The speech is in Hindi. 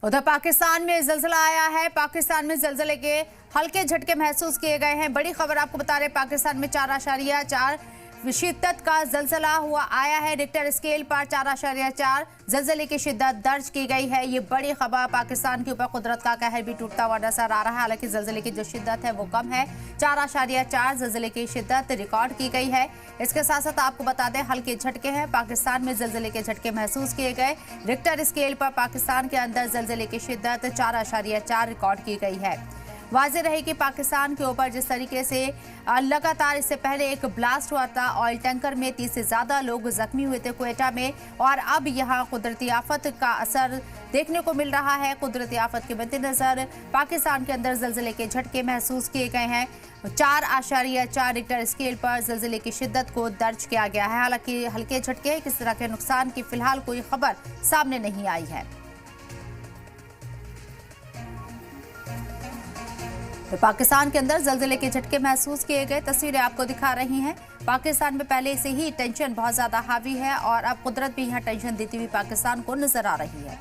उधर पाकिस्तान में ज़लज़ला आया है। पाकिस्तान में ज़लज़ले के हल्के झटके महसूस किए गए हैं। बड़ी खबर आपको बता रहे, पाकिस्तान में 4.4 शिद्दत का ज़लज़ला हुआ आया है। रिक्टर स्केल पर 4.4 ज़लज़ले की शिद्दत दर्ज की गई है। ये बड़ी खबर। पाकिस्तान के ऊपर कुदरत का कहर भी टूटता हुआ नजर आ रहा है। हालांकि ज़लज़ले की जो शिद्दत है वो कम है। 4.4 ज़लज़ले की शिद्दत रिकॉर्ड की गई है। इसके साथ साथ आपको बता दें, हल्के झटके हैं। पाकिस्तान में ज़लज़ले के झटके महसूस किए गए। रिक्टर स्केल पर पाकिस्तान के अंदर ज़लज़ले की शिद्दत 4.4 रिकॉर्ड की गई है। वाज़ेह रहे कि पाकिस्तान के ऊपर जिस तरीके से लगातार इससे पहले एक ब्लास्ट हुआ था, ऑयल टैंकर में 30 से ज़्यादा लोग जख्मी हुए थे क्वेटा में, और अब यहाँ कुदरती आफत का असर देखने को मिल रहा है। कुदरती आफत के मद्देनजर पाकिस्तान के अंदर ज़लज़ले के झटके महसूस किए गए हैं। 4.4 रिक्टर स्केल पर ज़लज़ले की शिद्दत को दर्ज किया गया है। हालांकि हल्के झटके, किस तरह के नुकसान की फिलहाल कोई खबर सामने नहीं आई है। तो पाकिस्तान के अंदर ज़लज़ले के झटके महसूस किए गए, तस्वीरें आपको दिखा रही हैं। पाकिस्तान में पहले से ही टेंशन बहुत ज़्यादा हावी है और अब कुदरत भी यहाँ टेंशन देती हुई पाकिस्तान को नजर आ रही है।